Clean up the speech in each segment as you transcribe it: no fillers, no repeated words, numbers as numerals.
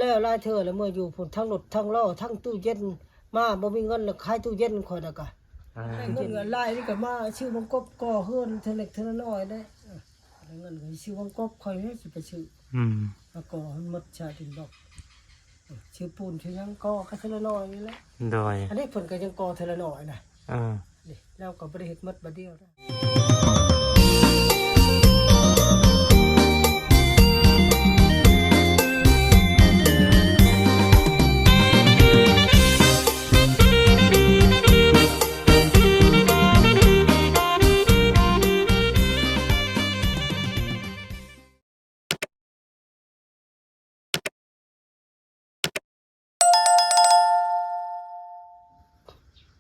แล้วหลายเทื่อแล้วเมื่ออยู่พุ่นทั้งรถทั้งล้อทั้งตู้เย็นมาบ่มีเงินแล้วขายตู้เย็นข่อยน่ะก็ได้เงินก็หลายนี่ก็มาชื่อวงกบก่อเฮือนเท่าเล็กเท่าน้อยได้ได้เงินก็ชื่อวงกบข่อยให้สิไปซื้อแล้วก็มันหมดชาติดอกชื่อปูนชื่อยังก่อก็เท่าน้อยนี่แหละโดยอันนี้เพิ่นก็ยังก่อเท่าน้อยน่ะนี่แล้วก็บ่ได้เฮ็ดหมดบัดเดียวได้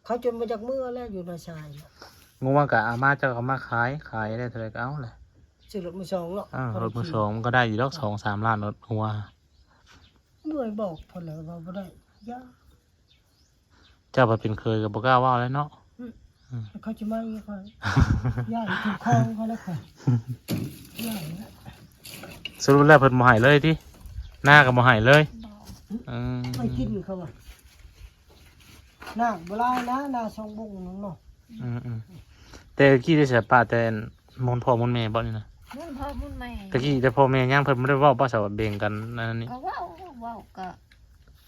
เขาจนมาจากเมื่อแล้วอยู่นาชายงูว่ากะอาม่าเจ้าก็มาขายได้เท่าไรก็เอาเลยซื้อรถมือสองเนาะรถมือสองก็ได้อยู่ดอก2-3 ล้านรถหัวเมื่อยบอกพอแล้วว่าบ่ได้ยาเจ้าไปเป็นเคยกับบ่กล้าว่าแล้วเนาะเขาจะมาอีกค่ะย่าถูกคลองเขาแล้วค่ะย่าสรุปแล้วเพิ่นบ่ให้เลยติหน้าก็บ่ให้เลยไม่กินเขาว่ะหน้าโบราณนะหน้าช่องบุ้งน้องเนาะแต่กี้ได้เสียป่าแต่มนพ่อมนแม่บ่นี่นะมนพ่อมนแม่ตะกี้แต่พ่อแม่ย่างเพิ่นบ่ได้เว้าบ่สาวแบ่งกันนั่นนี่ก็เว้าก็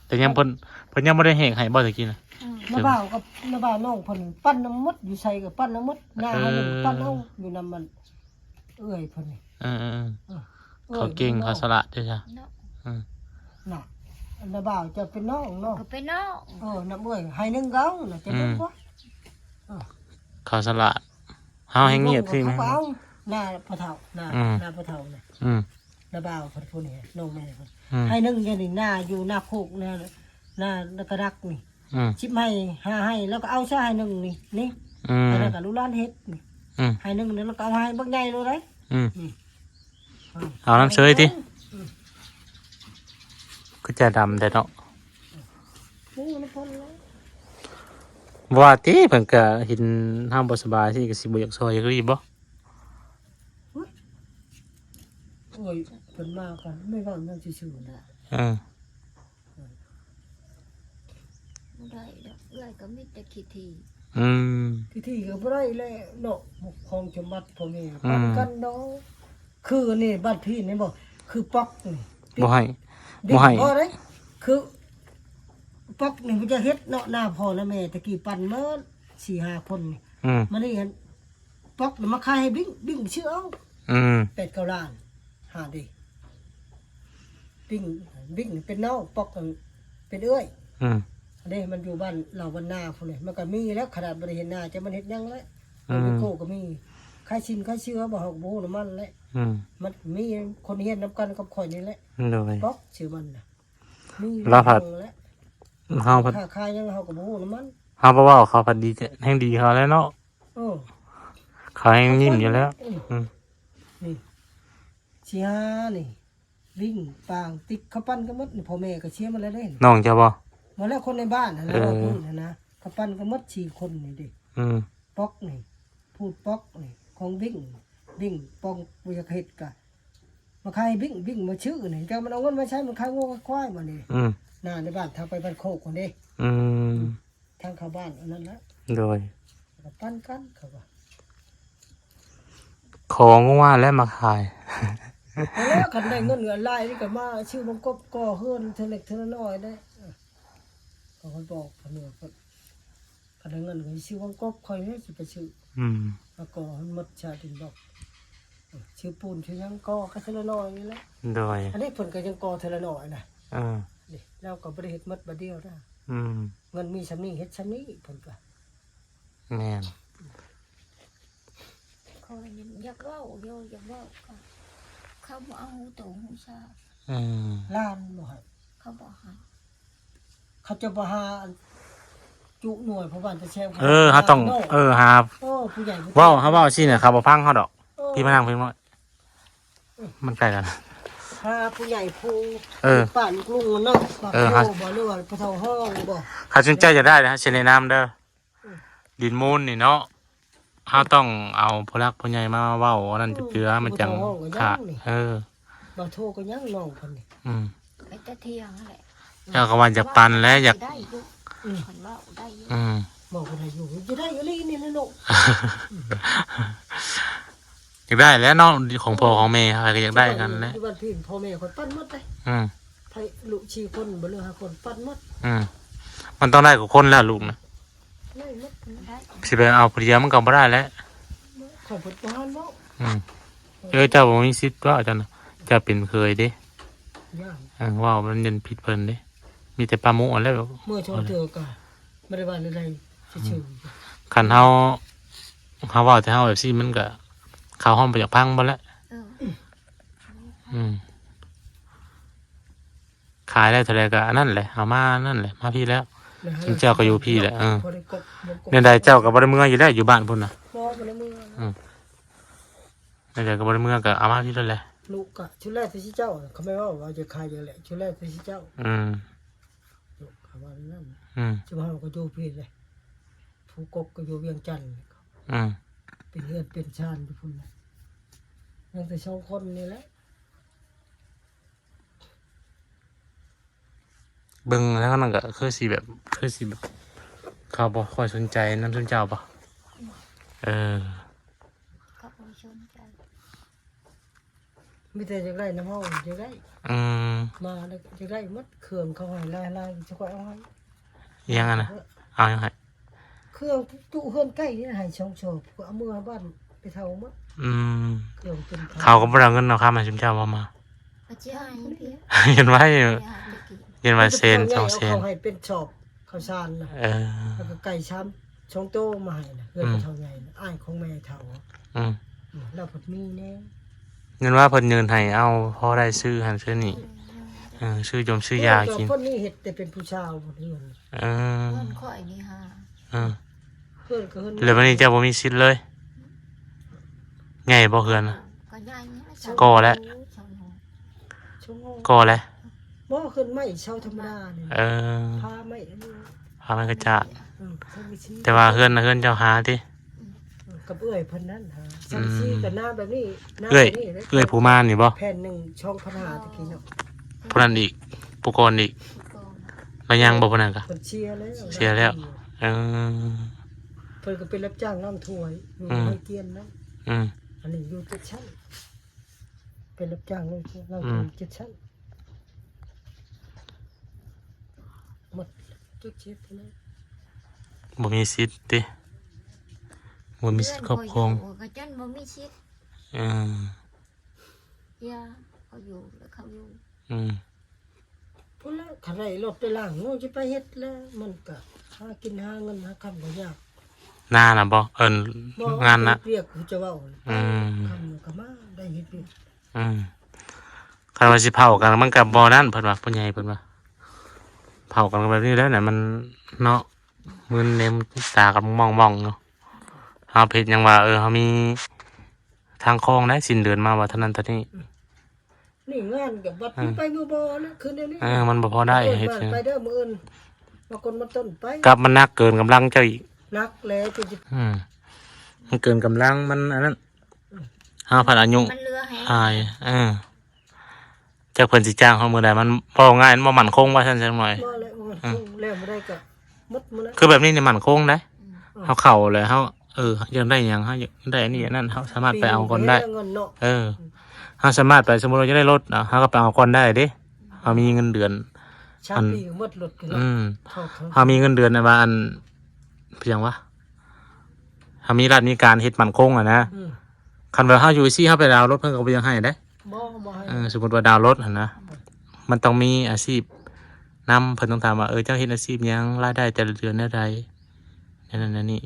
แต่ยังเพิ่นยังบ่ได้แหกให้บ่ตะกี้นะน้าบ่าวกับน้าบ่าวน้องเพิ่นปั้นน้ำมดอยู่ใส่กับปั้นน้ำมดหน้าเฮาปั้นเอาอยู่นำมันเอื้อยเพิ่นนี่เขาเก่งเขาสละจ้ะน่ะน้าบ่าวจะเป็นน้องเนาะก็เป็นน้องน้าเอื้อยให้นึงเก้าน่ะจะนึงบ่เขาสละเฮาให้เงียบสิมั้ยเอาหน้าพ่อเฒ่าหน้าพ่อเฒ่าน่ะน้าบ่าวเพิ่นผู้นี้น้องแม่เพิ่นให้นึงอย่างนี้หน้าอยู่หน้าโคกหน้ากระดักนี่ชิบให้ให้แล้วก็เอาซะให้นึงนี่แล้วก็ลูกหลานเฮ็ดนี่ให้นึงแล้วก็เอาให้บักใหญ่เลยได้เอาน้ำเชยติก็จะดำแต่เนาะว่าติเพิ่นก็เห็นเฮาบ่สบายสิก็สิบ่อยากซอยอยากรีบบ่โอ้ยเพิ่นมากันไม่ว่านั่นซื่อๆน่ะบ่ได้ดอกเอื้อยก็มีแต่ขี้ทีที่ก็บ่ได้แล้วเนาะของจมัดพ่อแม่ปันกันเนาะคือนี่บ้านพี่นี่บ่คือปักนี่บ่ให้บ่ได้คือปักนี่มันจะเฮ็ดเนาะหน้าพ่อและแม่ตะกี้ปั่นมา 4-5 คนนี่มันนี่เห็นปักมาขายให้บิ่งชื่อเอา8-9 ล้านหาดิบิ่งเป็นน้องปักเป็นเอ้ยอันนี้มันอยู่บ้านเราบ้านนาพุ่นนี่มันก็มีแล้วขนาดบ่ได้เห็นหน้าจะมันเฮ็ดยังแล้วมันโกก็มีใครชินใครเชื่อบ่ฮู้บ่ฮู้น้ำมันแหละมันมีคนเฮ็ดนำกันกับข่อยนี่แหละป๊อกชื่อมันน่ะมีลาผัดเฮาผัดค่ายังเฮาก็บ่ฮู้น้ำมันเฮาบ่ว่าเขาผัดดีแห่งดีเขาแล้วเนาะเขาแห่งยิ้มอยู่แล้วนี่เชียนี่วิ่งปางติ๊กเขาปั้นก็หมดพ่อแม่ก็เชียร์มันแล้วเด้น้องจะบ่มาแล้วคนในบ้านนะเราพูดนะเขาปั้นก็หมด4 คนนี่ดิป๊อกนี่พูดป๊อกนี่ของวิ่งปองบุญเฮ็ดกะมาขายวิ่งมาชื่อนี่จังมันเอาเงินมาใช้มันขายงัวควายมานี่น่าในบ้านทางไปบ้านโคกคนเด้ทางเข้าบ้านอันนั้นละโดยปั้นกันเขาว่าของว่าแล้วมาขายแล้วคันได้เงินหลายนี่ก็มาชื่อบังกบก่อเฮือนเท่าเล็กเท่าน้อยได้เขาบอกเพิ่นว่าคันได้เงินก็ชื่อบังกบค่อยให้สิไปซื้อแล้วก็มันหมดชาติดอกชื่อปูนชื่อยังก่อก็เท่าน้อยนี่แหละโดยอันนี้เพิ่นก็ยังก่อเท่าน้อยน่ะนี่แล้วก็บ่ได้เฮ็ดหมดบัดเดียวนะเงินมีซำนี้เฮ็ดซำนี้เพิ่นก็แม่นคอยอยากเว้าอยากเว้าก็เขาบ่เอาตัวหูซาล้านบ่ให้เขาบ่ให้เขาจะบ่หาจุหน่วยเพราะว่าจะแช่เฮาต้องหาผู้ใหญ่เว้าเฮาเว้าสิเนี่ยเขาบ่ฟังเฮาดอกพี่มานั่งเพิ่นว่ามันใกล้กันผู้ใหญ่ผู้ป้าลูกลุงเนาะบ่หรือว่าผู้เฒ่าห้องบ่ถ้าสนใจจะได้นะสิแนะนำเด้อดินมูลนี่เนาะเฮาต้องเอาผู้รักผู้ใหญ่มาเว้าอันนั้นจะเกลือมันจังขาดบ่โทรก็ยังน้องเพิ่นนี่ไอ้ แต่เที่ยงนั่นแหละ เจ้าก็ว่าอยากปันแล้วอยาก ได้อยู่คนว่าได้อยู่ บอกอะไรอยู่จะได้อยู่นี่นี่นะลูก อยากได้แล้วเนาะของพ่อของแม่ใครก็อยากได้กันแหล้ว ที่บ้านพี่พ่อแม่คนปั้นหมดเลยไทยลูกชีคนบ่เหลือ5คนปั้นหมด มันต้องได้กับคนแล้วลูกนะ ได้หมด ได้ สิไปเอาผู้เดียวมันก็บ่ได้แล้ว ขอยเพิ่นบ่ฮันเว้า เจ้าบ่มีสิทธิ์ว่าจังนะเจะเป็นเคยเด้ ย่าง ว่ามันยันผิดเพิ่นเด้มีแต่ปลาหมูอ่อนแล้ว เมื่อชมเจอก็บ่ได้ว่าอะไรชื่อ คันเฮาเว้าแต่เฮาแบบซี่มันก็เข้าห้องไปจากพังบ่แล้ว ขายได้เท่าไรก็อันนั่นแหละเอามานั่นแหละมาพี่แล้วเจ้าก็อยู่พี่แหละเนี่ยใดเจ้าก็บ่ได้เมืองอยู่แล้วอยู่บ้านพุ่นน่ะ บ่บ่ได้มือ เนี่ยใดก็บ่ได้เมืองก็เอามาพี่แล้วแหละ ลูกก็ชุดแรกที่เจ้าเขาไม่ว่าจะขายอย่างไรชุดแรกที่เจ้าลูกเขาว่านั่นชุดเฮาก็อยู่พี่เลยผู้กบก็อยู่เวียงจันทน์เป็นเฮือนเป็นชานอยู่พุ่นน่ะยังแต่2คนนี่แหละ เบิ่งแล้วก็นั่นก็คือสิแบบเขาบ่ค่อยสนใจนำสนเจ้าบ่ก็บ่สนใจ มีแต่จะได้น้ำเฮาจะได้มาแล้วจะได้หมดเครื่องเขาให้ลายๆจะค่อยเอาให้ ยังอ่ะนะเอายังไง เครื่องตู้เฮือนใกล้นี่ให้ช่องโชบก็เอามือบ้านไปเท่าหมดเครื่องเป็น เขาก็บ่ได้เอาเงินเอาค่ามาสนเจ้าบ่มา ก็สิให้พี่ เห็นไว้ ให้ตะกี้ เห็นไว้เซน2เซน เขาให้เป็นชอบข้าวสารนะแล้วก็ไก่ช้ำช่องโตมาให้นะเฮือนเท่าใหญ่อ้ายของแม่เท่าแล้วพดมีแน่ เงินว่าเพิ่นยืนให้เอาพอได้ซื้อหันซื้อนี่ซื้อยมซื้อยากิน คนนี้เฮ็ดแต่เป็นผู้ชาวบ่เฮือน เพิ่นค่อยนี่ฮะ เฮือนก็เฮือน แล้ววันนี้เจ้าบ่มีสิทธิ์เลยไงบ่เฮือนน่ะ ก็ใหญ่นี่ ก่อแล้ว ช่วง ก่อแล้ว บ่ขึ้นไม้เช่าธรรมดานี่พาไม้อันนี้ พามันก็จะ สังกะสี แต่ว่าเฮือนน่ะเฮือนเจ้าหาติ กับเอื้อยเพิ่นนั้นหาสังกะสีกับหน้าแบบนี้หน้า เอ้ย แบบนี้เลย เอ้ยผู้มานนี่บ่ แผ่นหนึ่งช่องพันหาตะกี้เนาะ ผู้นั้นอีกผู้ก่อนอีกมายังบ่ผู้นั้นก็ เพิ่นเชียร์แล้ว เชียร์แล้ว เพิ่นก็เป็นรับจ้างน้ำถ้วยอยู่ในเกียนนะอันนี้อยู่7ชั้นเป็นรับจ้างน้ำถ้วย7ชั้นหมดจุดเช็ดนะ บ่มีสิทธิ์ติบ่มีสิทธิ์ครอบครอง ก็จันบ่มีสิทธิ์ยาเขาอยู่แล้วเขาอยู่ พุ่นละขันไรรถไปล่างโง่จะไปเฮ็ดแล้วมันก็หากินหาเงินหาคำก็ยาก หน้าน่ะบ่งานน่ะ เรียกกูจะเว้าคำก็มาได้เฮ็ดเรียก คันว่าสิเผากันมันก็บ่นั่นเพิ่นว่าผู้ใหญ่เพิ่นว่าเผากันแบบนี้แล้วน่ะมันเนาะมึนเนมตากับมองๆเนาะเฮาเฮ็ดหยังว่าเฮามีทางคลองได้สิ้นเดือนมาว่าเท่านั้นเท่านี้ นี่งานกับวัดไปมือบอแล้วคืนเดียวนี้ มันบ่พอได้เฮ็ด ไปเด้อมื้ออื่นมาคนมาต้นไป กับมันหนักเกินกำลังเจ้าอีก นักแล้วจะ มันเกินกำลังมันอันนั้น5,000อายุ มันเรือแฮ หายจากเพิ่นสิจ้างเฮามื้อใดมันบ่ง่ายมันบ่มั่นคงว่าซั่นจังหน่อย มาแล้วแล้วบ่ได้ก็หมดมื้อละ คือแบบนี้นี่มั่นคงได้เฮาเข้าเลยเฮาอยากได้หยังเฮาอยากได้อันนี้อันนั้นเฮาสามารถไปเอาก่อนได้เฮาสามารถไปสมมุติเราจะได้รถเฮาก็ไปเอาก่อนได้เด้เฮามีเงินเดือน ชาปีหมดรถกัน เฮามีเงินเดือนว่าอันเพียงว่าเฮามีรัฐมีการเฮ็ดมั่นคงนะคันว่าเฮาอยู่ซี่เฮาไปดาวรถเพิ่นก็บ่ยังให้เด้ บ่ให้ สมมุติว่าดาวรถหั่นนะมันต้องมีอาชีพนำเพิ่นต้องถามว่าเจ้าเฮ็ดอาชีพหยังรายได้แต่ละเดือนเท่าใดนั่นนี่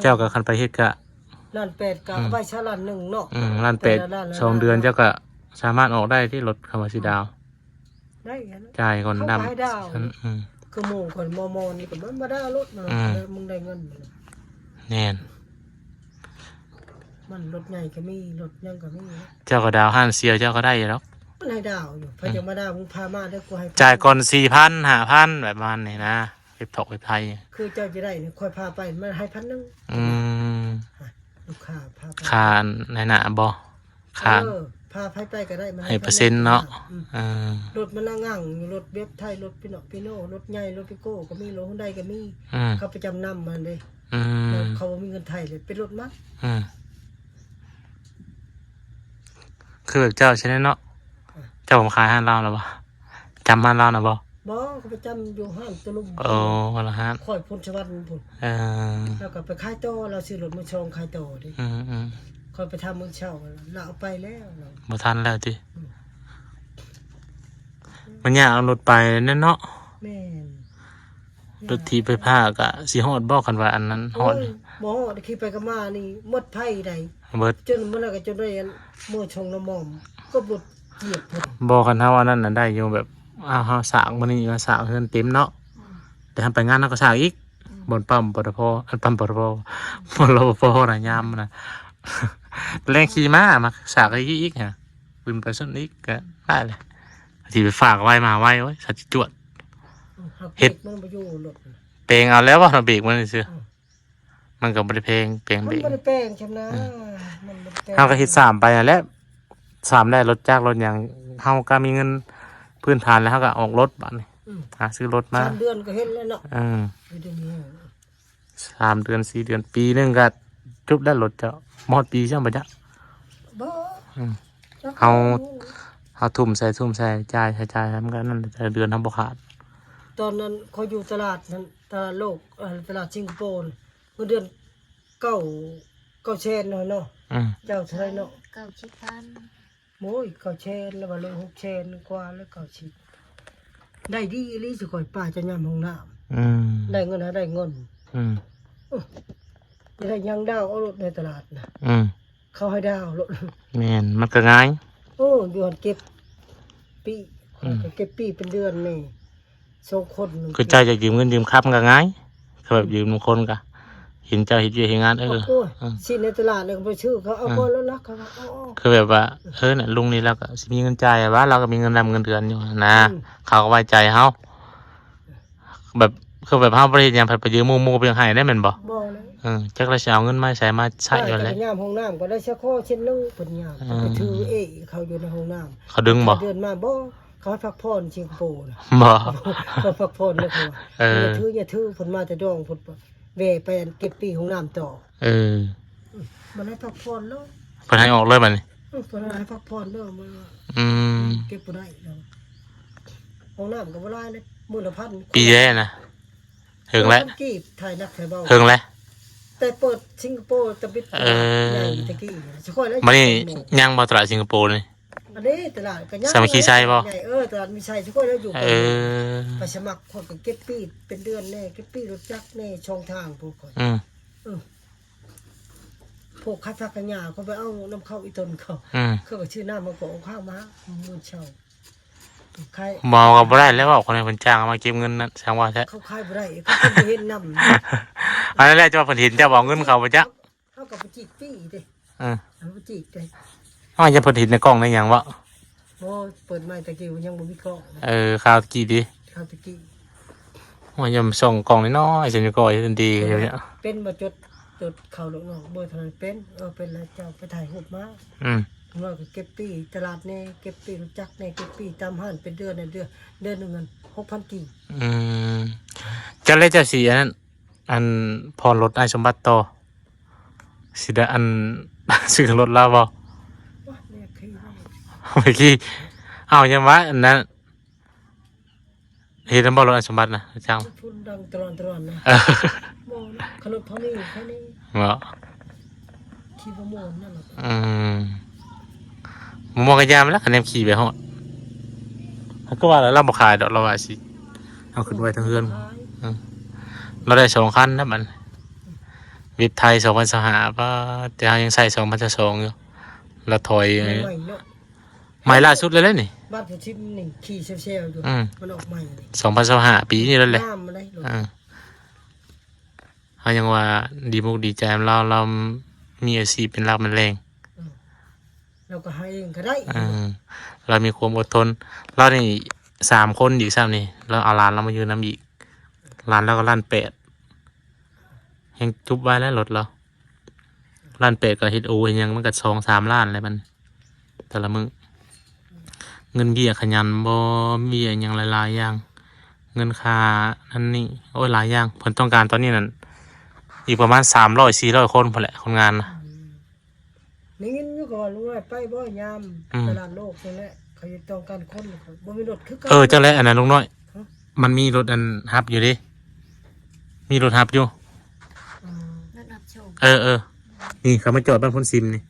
เจ้าก็คันไปเฮ็ดก็ล้าน8ก็เอาไปชาล้าน1เนาะ ล้าน8 2เดือนเจ้าก็สามารถออกได้ที่รถคำว่าสิดาว ได้ จ่ายก่อนดำ คือหมู่คนมอนี่ก็มันมาได้รถมึงได้เงิน แน่น มันรถใหญ่ก็มีรถยังก็มี เจ้าก็ดาวห้านเสียเจ้าก็ได้อยู่แล้ว มันให้ดาวอยู่พอจะมาดาวมึงพามาได้กูให้ จ่ายก่อน 4,000 5,000แบบมันนี่นะเว็บถกเว็บไทย คือเจ้าจะได้เนี่ยค่อยพาไปมันให้1,000ลูกค้าพาไป คานในหน้าบ่คาน พาไปก็ได้มัน ให้เปอร์เซ็นต์เนาะรถมันนั่งงั่งรถเว็บไทยรถพี่โน่รถใหญ่รถพิโก้ก็มีรถฮุนไดก็มีเขาไปจำนำมันเลยเขาบ่มีเงินไทยเลยเป็นรถมัดคือแบบเจ้าใช่ไหมเนาะเจ้าผมขายห้านเหล้าหรอบ่จำห้านเหล้าหรอบ่เขาไปจำอยู่ห้างตะลุมวันละห้านค่อยพ้นชวันพุ่นแล้วก็ไปขายต่อเราซื้อรถมาชงขายต่อดิค่อยไปทำมื้อเช้าเราเอาไปแล้วบ่ทันแล้วติมันยากเอารถไปนั่นเนาะแม่นรถที่ไปพาก็สิฮอดบ่คันว่าอันนั้นฮอดบ่ฮอดขี่ไปก็มานี่หมดไผใดเบิดจนมันก็จนได้มื้อชงน้ำมอมก็บ่เหยียบพุ่นบ่คันเฮาอันนั้นน่ะได้อยู่แบบเฮาสร้างมื้อนี้มาสร้างเฮือนเต็มเนาะแต่ทำไปงานเฮาก็สร้างอีกบนปั๊มปตทอันปั๊มปตทบ่รปภน่ะยามน่ะแรงขี่ม้ามาสร้างอีกฮะขึ้นไปซั่นอีกก็ได้เลยที่ไปฝากไว้มาไว้โอ้ยสัจจวดเฮ็ดมันบ่อยู่รถเพลงเอาแล้วว่าเบรกมันซื่อมันก็บ่ได้เพลงเบรกมันบ่ได้แป้งใช่มั้ยมันบ่ได้เฮาก็เฮ็ด3ไปนั่นแหละ3ได้รถจักรรถหยังเฮาก็มีเงินพื้นฐานแล้วเฮาก็ออกรถบัดนี้ซื้อรถมา3เดือนก็เฮ็ดแล้วเนาะ3เดือน4เดือนปีนึงก็จบแล้วรถเจ้าหมดปีจังบ่จ๊ะบ่เฮาทุ่มใส่จ่ายมันก็นั่นแต่เดือนทำบ่ขาดตอนนั้นเขาอยู่ตลาดนั้นตลาดโลกตลาดสิงคโปร์เมื่อเดือน9แสนเนาะเจ้าเท่าไหร่เนาะ9,000โอ้ย9แสนแล้วว่าเลย6แสนกว่าแล้ว90ได้ดีอีหลีสิค่อยป้าจะยามห้องน้ำได้เงินได้เงินได้ยังดาวเอารถในตลาดน่ะเขาให้ดาวรถแม่นมันก็ง่ายอยู่หันเก็บปีเก็บปีเป็นเดือนนี่2คนคือเจ้าจะยืมเงินยืมค้ำก็ง่ายคือแบบยืมคนก็เห็นเจ้าเฮ็ดเวียกเฮ็ดงานสิในตลาดเนี่ยไปซื้อเขาเอาก่อนแล้วนะเขาคือแบบว่าน่ะลุงนี่แล้วก็สิมีเงินจ่ายว่าเราก็มีเงินนำเงินเดือนอยู่นะเขาก็ไว้ใจเฮาแบบคือแบบเฮาบ่ได้เฮ็ดหยังไปยืมหมู่ๆไปให้ได้แม่นบ่เลยจักละสิเอาเงินมาใช้มาใช้อยู่แล้วยามห้องน้ำก็ได้เฉพาะเช่นนึงเพิ่นยามไปถือเขาอยู่ในห้องน้ำเขาดึงบ่เดินมาบ่เขาพักผ่อนสิงคโปร์บ่เขาพักผ่อนเลยเขาอย่าถือเพิ่นมาแต่ดองเพิ่นแว่ไปเก็บปีห้องน้ำต่อมันให้พักผ่อนแล้วเพิ่นให้ออกเลยบัดนี้เพิ่นให้พักผ่อนเด้อมาเก็บบ่ได้ห้องน้ำก็บ่หลายเลยมื้อละ1,000ปีแล้นะถึงแล้วถ่ายนักถ่ายเบาถึงแล้วแต่เปิดสิงคโปร์ตะบิดใหญ่ตะกี้สิค่อยแล้วมันนี่ยังบ่ตลาดสิงคโปร์นี่อันนี้ตลาดก็ยังสามัคคีชัยบ่ใหญ่ตลาดมีชัยสิค่อยแล้วอยู่ไปสมัครคนก็เก็บปีเป็นเดือนแน่เก็บปีรถจักรแน่ช่องทางพวกก่อนพวกคัดพักกันยาเขาไปเอาน้ำเข้าอีตนเขาก็ชื่อน้ามาของข้าวม้ามื้อเช้าเมาก็บ่ได้แล้วว่าคนให้เพิ่นจ้างมาเก็บเงินนั่นแสดงว่าแท้เขาขายบ่ได้เขาบ่เห็นนำอันนั้นแหละจะว่าเพิ่นเห็นจะบอกเงินเขาบ่จ๊ะเขาก็ไปจีบปี้ดิไปจีบได้จะเพิ่นเห็นในกล้องได้หยังวะบ่เปิดใหม่ตะกี้ยังบ่มีกล้องข่าวตะกี้ดิข่าวตะกี้ว่าจะส่งกล้องน้อยๆสิก็ทันทีอย่างเงี้ยเป็นบ่จดเข้าลูกน้องบ่เท่านั้นเป็นเป็นแล้วเจ้าไปถ่ายรูปมาเราก็เก็บปีตลาดนี่เก็บปีรู้จักนี่เก็บปีตามห้านเป็นเดือนนึงเงิน 6,000 กีจะเลยจะสิอันพรรถไอ้สมบัติต่อสิได้อันซื้อรถลาวบ่ไม่ขี้เอายังวะอันนั้นเฮ็ดบ่รถไอ้สมบัตินะจังพุ่นดังตลอดนะบ่ขนมพอนี่แค่นี้บ่ขี่บ่ม่วนนั่นล่ะมองกันยามแล้วคะแนนขี่ไปฮอดก็ว่าแล้วเราบ่ขายดอกเราว่าสิเอาขึ้นไว้ทั้งเฮือนเราได้2คันนะมันวิทย์ไทย2025ป่ะแต่เฮายังใส่2022อยู่แล้วถอยใหม่ล่าสุดเลยนี่บ้านผู้ชิมนี่ขี่เซลๆอยู่มันออกใหม่2025ปีนี้แล้วแหละเฮายังว่าดีมุกดีใจเรามีอาชีพเป็นหลักเป็นแรงเราก็ให้เองก็ได้เรามีความอดทนเรานี่3คนอีก3นี่เราเอาร้านเรามาอยู่น้ำอีกร้านเราก็ร้าน8ยังจุบไว้แล้วรถเราร้าน8ก็เฮ็ดโอยังมันก็2-3ล้านเลยมัน แต่ละมื้อเงินเบี้ยขยันบ่เบี้ยหยังหลายๆอย่างเงินค่านั่นนี่โอ้ยหลายอย่างเพิ่นต้องการตอนนี้นั่นอีกประมาณ300-400คนพุ่นแหละคนงานนะ นี่งินอยู่ก่อนรู้ว่าไปบ่ยาม อืม ตลาดโลกนั่นแหละเขาจะต้องการคนเขาบ่มีรถคือกัน จังแล้วอันนั้นลุงน้อย ฮะ มันมีรถอันฮับอยู่ดิมีรถฮับอยู่ อืม นั่นนับโชค นี่เขามาจอดบ้านพ้นซิมนี่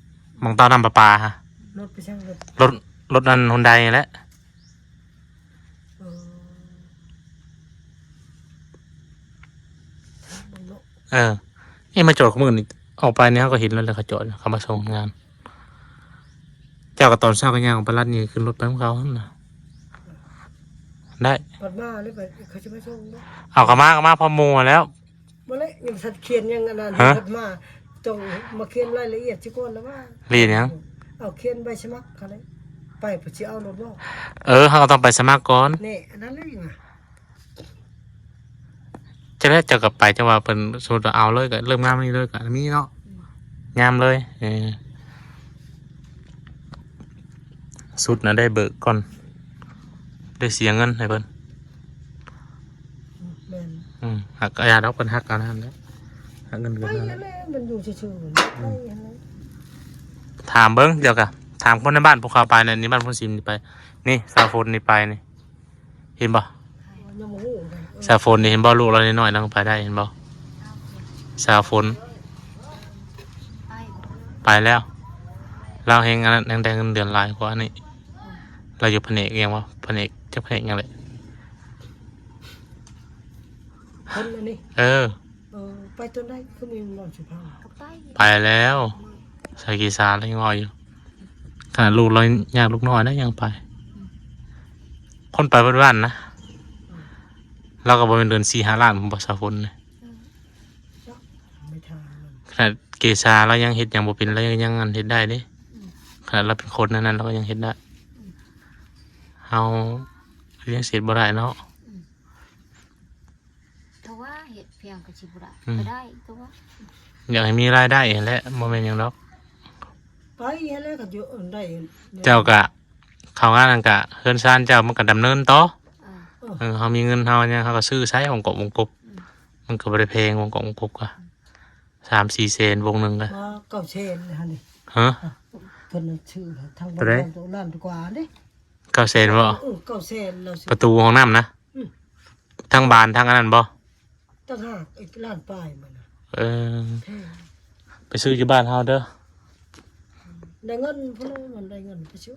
มองเตาน้ำประปาฮะ รถไปช่างรถ รถอันฮอนไดนี่แหละ เออบ่เนาะ นี่มาจอดเขามือนี่ออกไปเนี่ยเขาก็เห็นแล้วเลยเขาจอดเขามาส่งงาน เจ้ากับตอนเช้าก็ย่างออกไปรัดนี่ขึ้นรถไปของเขาหั่นน่ะได้ ปัดมาเลยไปเขาจะมาส่งเนาะ เอากระมาพอหมูแล้ว บ่เลยยังสัตว์เขียนยังอันนั้น ฮะ ปัดมาต้องมาเขียนรายละเอียดสิก่อนแล้วว่า เรียนยัง เอาเขียนใบสมัครเขาเลยไปเพื่อสิเอารถเนาะ เขาก็ต้องไปสมัครก่อน นี่อันนั้นเลยไง จะได้เจอกับไปจังว่าเป็นสูตรเอาเลยก็เริ่มงามนี่เลยก็มีเนาะงามเลยสุดนะได้เบิกก่อน ได้เสียเงินให้เพิ่น แม่น หักยาดอกเพิ่นหักเอานั่นแหละหักเงิน ไป เดือน อัน นั้น นั้นมันอยู่ซื่อๆไปอันนั้น ถามเบิ้งเดี๋ยวกะถามคนในบ้านพวกเขาไปนะนี่บ้านพุ่นซิมนี่ไป นี่ซาโฟนนี่ไปนี่เห็นบ่ ยังบ่ฮู้กัน ซาโฟนนี่เห็นบ่ลูกเราน้อยๆนั่งไปได้เห็นบ่ซาโฟน ไป ไปแล้ว เราเฮงอันนั้นแดงๆเงินเดือนหลายกว่านี่เราอยู่แผนกเองวะแผนกจะแผนกยังไง คนอันนี้ ไปต้นได้ก็มีนอนสุพรรณ ก็ไป ไปแล้วใส่กีซาแล้วยังรออยู่ขนาดลูกเราอยากลูกน้อยนะยังไป คนไปบ้านๆนะเราก็บริเวณเดือน4-5 ล้านผมบอกซาโฟนเลย ไม่ทานมัน ขนาดเกษาเรายังเฮ็ดอย่างบ่เป็นเรายังอันเฮ็ดได้เด้ขนาดเราเป็นคนนั้นเราก็ยังเฮ็ดได้เฮาเลี้ยงเสร็จบ่ได้เนาะ เพราะว่าเห็ดเพียงกับชิบุระ อืม ก็ได้เพราะว่า อยากให้มีรายได้แหละบ่แม่นหยังดอก ไปแล้วก็อยู่ได้ เจ้ากะเข้างานนั่นกะเฮือนซ่านเจ้ามันก็ดำเนินต่อ เออ เฮามีเงินเฮาเนี่ยเฮาก็ซื้อใช้ของกบวงกบมันก็บ่ได้แพงวงกบวงกบก็3-4 เซนวงหนึงก็ มาเก่าเชนนะนี่ ฮะ เพิ่นชื่อทาง ตัวใด ตรงล้านกว่าเด้ 9 เซนบ่ เก่าเชนเราสิ ประตูห้องน้ำนะ อืม ทั้งบานทั้งอันนั้นบ่ ตั้งหากอีกล้านป้ายมันน่ะ เออไปซื้ออยู่บ้านเฮาเด้อ ได้เงินพุ่นเลยมันได้เงินไปซื้อ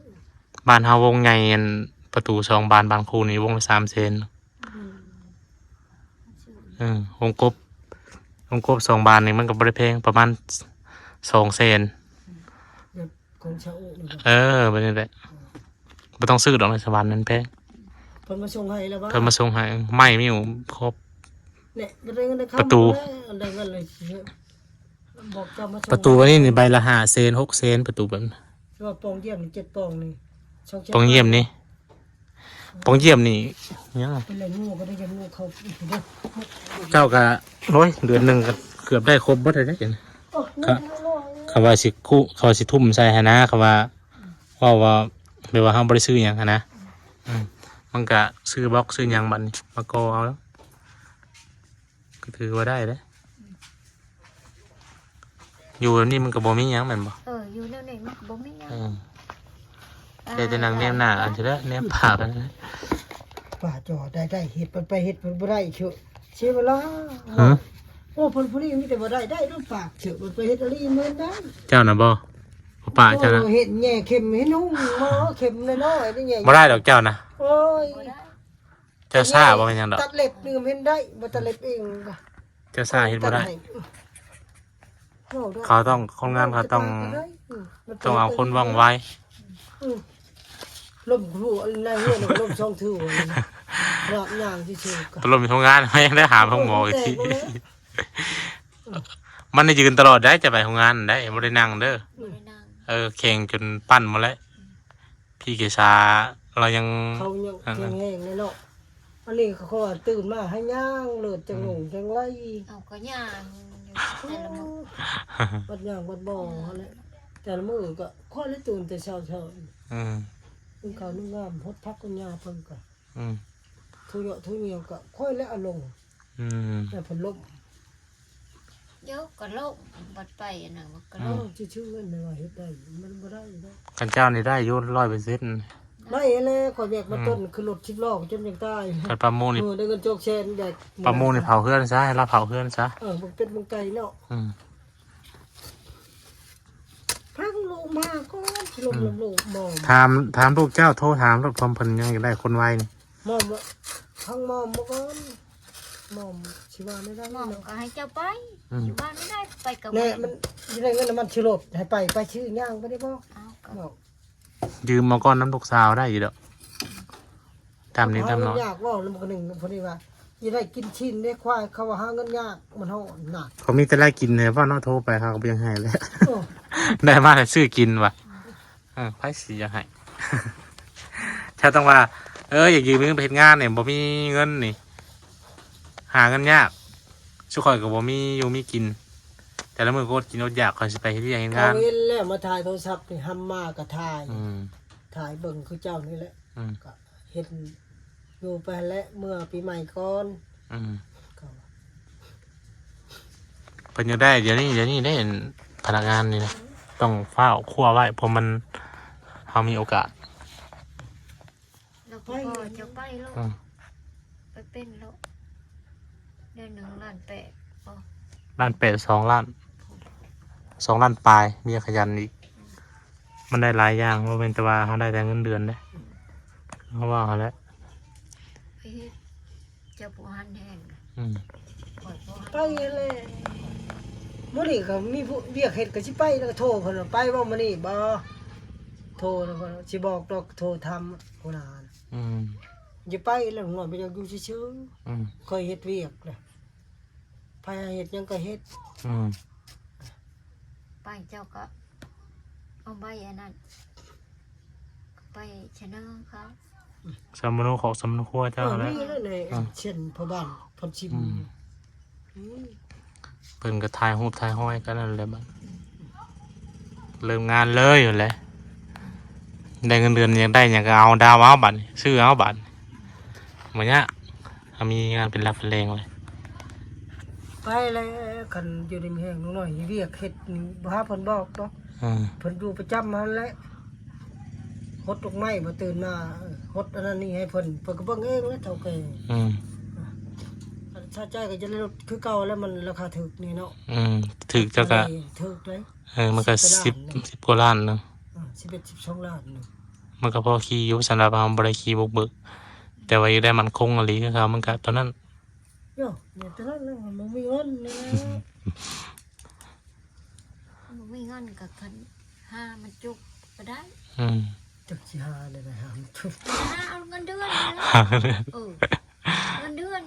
บ้านเฮาวงใหญ่อันประตู2 บานบานคูนี่วงละ3 เซน อืม วงกบ2 บานนี่มันก็บ่ได้แพงประมาณ2 เซน แบบของชาวอุนี่ก็ แบบนี้แหละบ่ต้องซื้อดอกในสวรรค์นั้นแพง เพิ่นมาส่งให้แล้วว่า เพิ่นมาส่งให้ไม่มีอยู่ครบ เนี่ยได้เงินได้คำ ประตู ได้เงินเลยสิบอกเจ้ามาส่ง ประตูอันนี้นี่ใบละ5 เซน 6 เซนประตูแบบนั้น ว่าปองเยี่ยมนี่7ปองนี่ช่องจ็ด ปองเยี่ยมนี่ปองเยี่ยมนี่ยัง เป็นไรงูก็ได้ยังงูเขาอีกเด้อ เจ้าก็เดือนหนึงก็เกือบได้ครบบ่ได้เด้ โอ้ ครับ คำว่าสิเขาว่าสิทุ่มใส่ให้นะคำว่าแบบว่าเฮาบ่ได้ซื้อหยังหั้นนะมันก็ซื้อบล็อกซื้อหยังบัดนี้มาก่อเอาแล้วก็ถือว่าได้เด้อยู่แบบนี้มันก็บ่มีหยังแม่นบ่ อยู่แนวนี้มันบ่มีหยัง ได้แต่นางแนมหน้าอันสิเด้อแนมปากอันนี้ ป่าจอได้เฮ็ดมันไปเฮ็ดมันบ่ได้เฉอะเสียเวลา ฮะ โอ้เพิ่นผู้นี้มีแต่บ่ได้ด้วยปากเฉอะมันไปเฮ็ดอะไรเหมือนได้ เจ้าน่ะบ่ป้าเจ้านะ โอ้เฮ็ดแย่เข็มเฮ็ดนุ่งหมอเข็มน้อยๆนี่แย่ บ่ได้ดอกเจ้านะ โอ้ย บ่ได้ เจ้าซ่าบ่เป็นหยังดอก ตัดเล็บนี่ก็เฮ็ดได้บ่ตัดเล็บเองก็ เจ้าซ่าเฮ็ดบ่ได้ ตัให้โอ้ได้ เขาต้องคนงานเขาต้องเอาคนว่องไว ลมหูอะไรเงี้ยลมช่องถือรอบย่างที่ชื่อก็ ตลมอยู่ทำงานไม่ยังได้หาห้องหมออีกทีมันได้ยืนตลอดได้จะไปทำงานได้ไม่ได้นั่งเด้อ บ่ได้นั่ง แข่งจนปั้นหมาแล้วพี่เกษาเรายัง เขายังแห้งๆเลยเนาะอันนี้เขาว่าตื่นมาให้ย่างเลือดจังหงจังไร เอาก็ย่างอยู่แต่ละมื้อ บัดย่างบัดบ่ออะไร แต่ละมื้อก็ค่อยเลยตื่นแต่เช้า อืม ๆนึ่งข้าวนึ่งน้ำพดพักกันยาเพิ่นก็ อืม ทุเหยาะทุเหนียวก็ค่อยแล้วเอาลง อืม แต่เพิ่นล้ม เดี๋ยวก็โลกบัดไปอันนั้นมันก็ เอ โล อก ชื่อๆเงินไม่ว่าเฮ็ดได้มันบ่ได้เนาะ กันเจ้านี่ได้อยู่100%ได้แล้วขอยแบกมาต้นคือรถ10ล้อจนยังตาย กันปลาหมูนี่ ได้เงินโจกแชนแบก ปลาหมูนี่เผาเพื่อนซะให้เราเผาเพื่อนซะ มึงเป็นมึงไก่เนาะ อืม พังลงมาก่อนสิลงลงมอง ถามลูกเจ้าโทรถามรถพร้อมเพิ่นยังได้คนไวนี่ มอมพังมอมบ่ก่อนมอมสิว่าไม่ได้ มอง เนาะ ก็ให้เจ้าไปอยู่บ้านไม่ได้ไปกับ แน่มันสิได้เงินน้ำมันชิโรดให้ไปชื่อย่างบ่ได้บ่ เอาก็ เนาะ ยืมมาก่อนน้ำลูกสาวได้อยู่ดอกตามนี้ตามน้อย ยากว่าแล้วมันก็หนึ่งพอดีว่าสิได้กินชิ้นได้ควายเขาว่าหาเงินยากมันฮ้อนหนัก เขามีแต่ไล่กินเลยว่าเนาะโทรไปเขาก็บ่ยังให้แล้ว โอ้ ได้มาแต่ซื้อกินว่ะไผสิอยากให้ ถ้าต้องว่า อยากยืมเงินไปเฮ็ดงานเนี่ยบ่มีเงินนี่ หาเงินยากสุข่อยก็บ่มีอยู่มีกิน แต่ละมื้อก็อดกินอดอยากข่อยสิไปเฮ็ดเวียกเฮ็ด เอา งาน เว้นแล้วมาถ่ายโทรศัพท์นี่ห้ำมาก็ถ่าย อืม ถ่ายเบิ่งคือเจ้านี่แหละ อืม ก็เฮ็ดอยู่ไปแล้วเมื่อปีใหม่ก่อน อืม ก็ เพิ่นจะได้เดี๋ยวนี้ได้เห็นพนักงานนี่นะต้องเฝ้าครัวไว้เพราะมันเฮามีโอกาส แล้วก็จะไปโลก อืม ไปเป็นโลกเดือน1 ล้าน8อ๋อ ล้านเป็ด2 ล้าน2 ล้านปลายมีขยันอีก มันได้หลายอย่างบ่แม่นแต่ว่าเฮาได้แต่เงินเดือนเด้เพราะว่าเขาแหล้ว ไปเฮ็ดเจ้าผู้หันแห้ง อืม ปล่อยผู้หัน ไปเลยมื้อนี้ก็มีผู้เรียกเฮ็ดก็สิไปแล้วก็โทรเพิ่นว่าไปบ่มื้อนี้บ่โทรแล้วเพิ่นว่าสิบอกดอกโทรทำหัวหน้าน่ะ อืม อย่าไปแล้วหัวไปอยากอยู่ซื่อ อืม ๆค่อยเฮ็ดเวียกเลยไปหาเฮ็ดหยังก็เฮ็ด อืม ไปเจ้าก็เอาใบอันนั้นไปชนะเขา สมนุของสมนุครัวเจ้าแหล้ว มีแล้วในเช่นพ่อบ้านพ่อชิม อืม อืม เพิ่นก็ถ่ายรูปถ่ายห้อยกันนั่นแหละบัดเริ่มงานเลยอยู่แหละได้เงินเดือนอยากได้อยากเอาดาวเอาบัตรซื้อเอาบัตรเหมือนเนี้ยมีงานเป็นหลักเป็นแรงเลย ไปเลยคันอยู่ในเมืองน้อยๆเรียกเฮ็ดนี่บ่หาเพิ่นบอกดอก อืม เพิ่นอยู่ประจำหั่นแหละฮดดอกไม้บ่ตื่นมาฮดอันนั้นนี่ให้เพิ่นก็เบิ่งเองแล้วเท่าแก่ อืม ถ้าใจก็จะลดคือเก่าแล้วมันราคาถูกนี่เนาะ อืมถึกเจ้าก็ ถูกเลย มันก็10กว่าล้านเนึง 11 12ล้านนึง มันก็พอขี่อยู่สำหรับเราบริขี่บุกเบิกแต่ว่าอยู่ได้มันคงอะไรก็เขามันก็ตอนนั้น โย่เนี่ยตอนนั้นมันมีเงินนี่นะ มันไม่เงินกับคันห้ามันจุกก็ได้ อืม จักสิหาได้นะฮะทุก ห้าเอาเงินเดือนนี่แหละเออเงินเดือน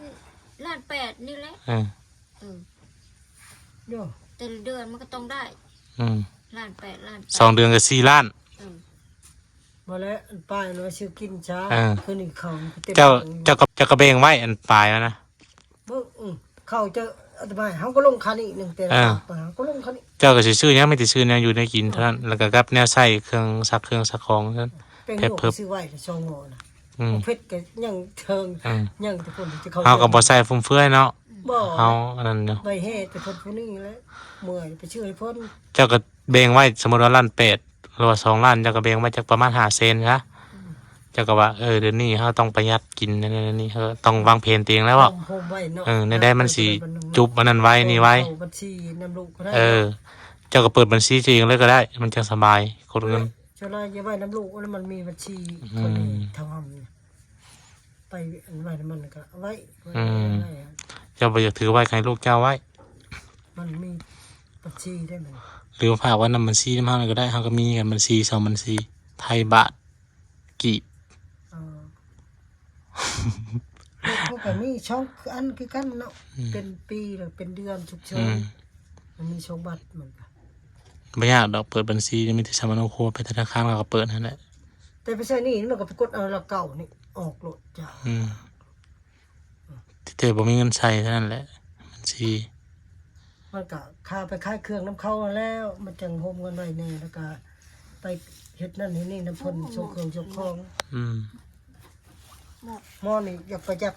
1.8 นี่แหละ อืม เออ โย่ แต่ละเดือนมันก็ต้องได้ อืม 1.8 ล้าน 2 เดือนก็4 ล้าน เออ มาแล้วป้ายน้อยซื้อกินช้า เออ คือนี่เขาเต็ม เจ้ากระเบงไว้อันปลายแล้วนะ เบิ่งเขาจะอาตมาเฮาก็ลงคันอีกหนึงแต่ละ อ่า ปากก็ลงคันอีก เจ้าก็สิซื้อหยังไม่ติซื้อแนวอยู่ในกินเท่านั้นแล้วก็กับแนวใส่เครื่องซักของเท่านั้น เป็น แพ็ค โยก เพิ่ม ซื้อไว้ละ2หม้อนะ อืม เพชรก็ยังเทิง อืม ยังแต่คนที่เขา เฮาก็บ่ใส่ฟุ่มเฟือยเนาะ บ่ เฮาอันนั้นเนาะ ใบเฮ็ดแต่คนผู้นี้แหละเมื่อยไปชื่อให้เพิ่น เจ้าก็เบงไว้สมมุติว่าล้าน8หรือว่า2 ล้านเจ้าก็เบงไว้จักประมาณ5 เซนซะเจ้าก็ว่าเดือนนี้เฮาต้องประหยัดกินนั่นนี่เฮาต้องวางแผนตัวเองแล้วว่า โฮมไว้เนาะ ในได้มันสิจุบอันนั้นไว้นี่ไว้ เอาบัญชีนำลูกก็ได้ เจ้าก็เปิดบัญชีตัวเองเลยก็ได้ มันจะสบายกดเงิน เจ้าลายอย่าไว้นำลูกแล้วมันมีบัญชี อืม คนนี้ทำไปอันไว้แล้วมันก็เอาไว้ไว้ อืม ไว้อะ เจ้าบ่อยากถือไว้ให้ลูกเจ้าไว้ มันมีบัญชีได้มัน หรือว่าฝากไว้นำบัญชีนำเฮาก็ได้เฮาก็มีกันบัญชี2 บัญชีไทยบาทกีบ เออเขาก็มีช่องอันคือกันเนาะเป็นปีหรือเป็นเดือนฉุกเฉิ อื น ม มันมีช่องบัตรมันก็ บ่ยากดอกเปิดบัญชีมีแต่สมโนครัวไปธนาคารเราก็เปิดนั่นแหละ แต่ไปใช้นี่มันก็ไปกดเอาละเก่านี่ออกโลดจ้า อืมที่เธอบ่มีเงินใช้เท่านั้นแหละบัญชี มันก็ค่าไปค่ายเครื่องน้ำเข้าแล้วมันจังโฮมกันไว้แน่แล้วก็ไปเฮ็ดนั่นเฮ็ดนี่น้ำพ่นส่งเครื่องส่งของ หมด หม้อนี่อยากประหยัด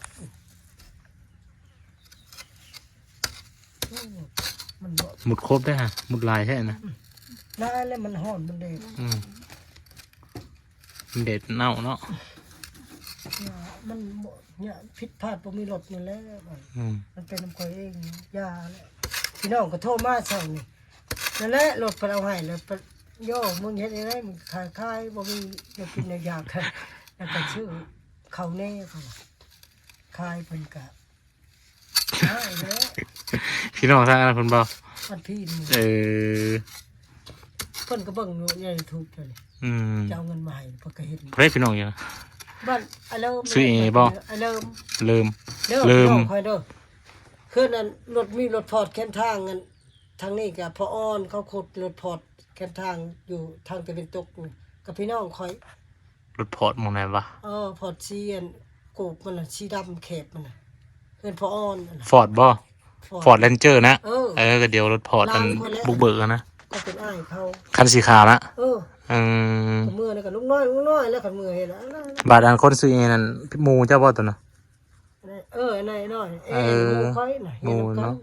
มันบ่ หมุดครบได้ฮะหมุดลายใช่นะ ได้แล้วมันฮ้อนมันเด็ด มันเด็ดเน่าเนาะ มันบ่เนี่ยผิดพลาดบ่มีรถนี่แหละ มันเป็นน้ำข่อยเองยาแหละพี่น้องก็โทรมาเช้านี่นั่นแหละรถเพิ่นเอาให้แล้วเพิ่นโย่มึงเฮ็ดได้มึงขายบ่มีอยากกินอยากค่ะแล้วก็ชื่อเขาแน่เขาขายเพิ่นก็ได้แล้ว พี่น้องทางนั้นเพิ่นบอก มันพี่นี่ เออ เพิ่นก็เบิ่งอยู่ใหญ่ทุกข์เลยจะเอาเงินมาให้เพิ่นก็เฮ็ด เฮ้ยพี่น้องอยู่ บ้านไอ้เริ่ม ซื้อเองบ่ ไอ้เริ่ม ลืม เด้อ ลืม น้องคอยเด้อคือนั้นรถมีรถพอร์ตแค่ทางนั้นทางนี้ก็พออ้อนเขาขุดรถพอร์ตแค่ทางอยู่ทางตะวันตกนี่กับพี่น้องคอย รถพอร์ตหมองไหนวะ พอร์ตซีอันกูกมันน่ะสีดำแคบมันน่ะเพิ่นพออ้อนนั่นน่ะ ฟอร์ดบ่ฟอร์ดแรนเจอร์นะ เออ ก็เดี๋ยวรถพอร์ตอัน ล้างคนแล้ว บุกเบิกอะนะ ก็เป็นอ้ายเขา คันสีขาวนะ อืม ก็มือนี่ก็ลูกน้อยแล้วก็มือเห็นแล้ว บาทอันคนซื้อเองนั่นพี่หมูเจ้าบ่ตัวน่ะ อันไหนน้อยหมูค่อยน่ะ หมู เห็นแล้วกั เนาะ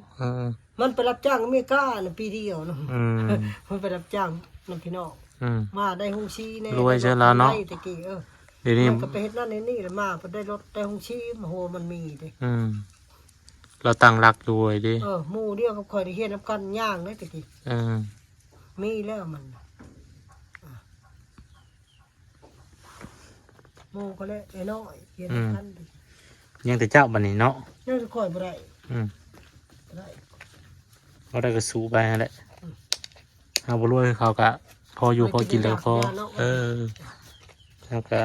มันไปรับจ้างอเมริกาน่ะปีเดียวเนาะ มันไปรับจ้างนํพี่น้อง มาได้ฮงชีแน่ รวยเชียวแล้วเนาะ ได้ตะกี้เดี๋ยวนี้ มันก็ไปเฮ็ดนั่นเฮ็ดนี่แหละมาเพิ่นได้รถได้ฮงชีโหมันมีเด้ เราตั้งรักรวยดิ หมู่เดียวกับข่อยได้เฮ็ดนํกันย่างได้ตะกี้ มีแล้วมันหมู่ก็เลยไอ้น้อยเฮ็ดนํกัน ยังแต่เจ้าบัดนี้เนาะ ยังข่อยบ่ได้ บ่ได้ เราได้ก็สู้ไปนั่นแหละเอาบ่รวยเขาก็พออยู่พอกินแล้วพอแล้วก็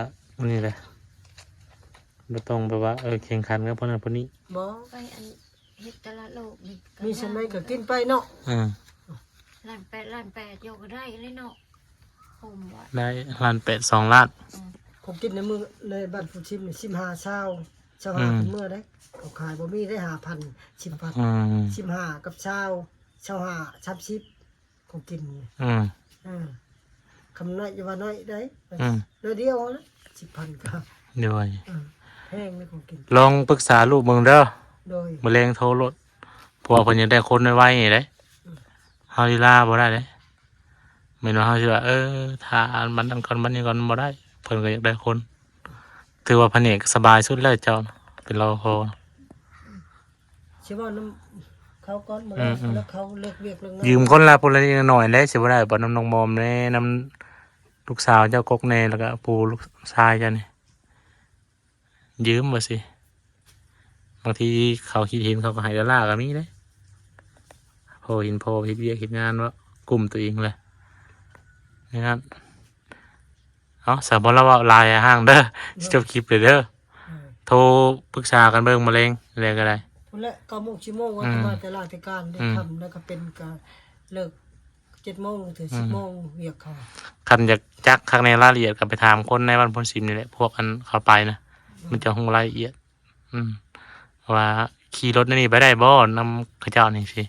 นี่แหละบ่ต้องแบบว่าแข่งขันกับพวกนั้นพวกนี้ บ่ ไปอันเฮ็ดตลาดโลกนี่ มีซั่นใดก็กินไปเนาะ ล้านแปดโยก็ได้เลยเนาะผมว่า ได้ล้าน8 2ล้าน ผมกินในมือในบ้านผู้ชิมนี่15เช้าเป็นมื้อได้เขาขายบ่มีได้5,000 10,000 15กับเช้า25 30ผมกิน คำน้อยอย่าว่าน้อยได้เดียวนะ10,000ครับ เดี๋ยว แพงเลยผมกิน ลองปรึกษาลูกมึงเด้อ โดย มะเร็งโทรรถเพราะว่าเพิ่นอยากได้คนไวๆนี่เด้เฮาสิลาบ่ได้เด้แม่นว่าเฮาสิว่าถ้ามันนั้นก่อนมันนี้ก่อนบ่ได้ เพิ่นก็อยากได้คน ถือว่าแผนกสบายสุดแล้วเจ้าเป็นรอพอ สิว่าน้ำเขาก่อนมาแล้วเขาเลิกเวียกเลิกงาน ยืมคนละพุ่นละนิดหน่อยแล้วสิบ่ได้บ่น้ำน้องมอมแน่น้ำลูกสาวเจ้ากกแน่แล้วก็ปู่ลูกชายเจ้านี่ยืมบ่สิบางทีเขาคิดเห็นเขาก็ให้ดอลลาร์ก็มีเด้พอเห็นพอเฮ็ดเวียกเฮ็ดงานว่ากลุ่มตัวเองเลยนะครับสมมติเราว่าลายห้างเด้อจบคลิปเลยเด้อโทรปรึกษากันเบิ่งมะเร็งอะไรก็ได้ พุ่นละ9 โมง 10 โมงว่าจะมาแต่ราชการได้ทำแล้วก็เป็นก็เลิก7 โมงถึง 10 โมงเวียกเขา คันอยากจักข้างในรายละเอียดก็ไปถามคนในบ้านพลสิมนี่แหละพวกอันเขาไปนะมันจะฮู้รายละเอียดว่าขี่รถนี่ไปได้บ่นำเขาเจ้านี่สิ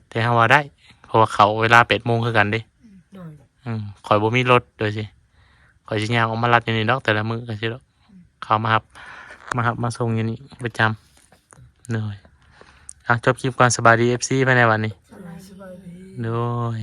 แต่เฮาว่าได้เพราะว่าเขาเวลา8 โมงคือกันเด้ โดย ข่อยบ่มีรถโดยสิข่อยสิย่างออกมารับอยู่นี่ดอกแต่ละมื้อก็สิดอกเขามารับมาส่งอยู่นี่ประจำเลยจบคลิปก่อนสบายดี FC ภายในวันนี้ สบายดี โดย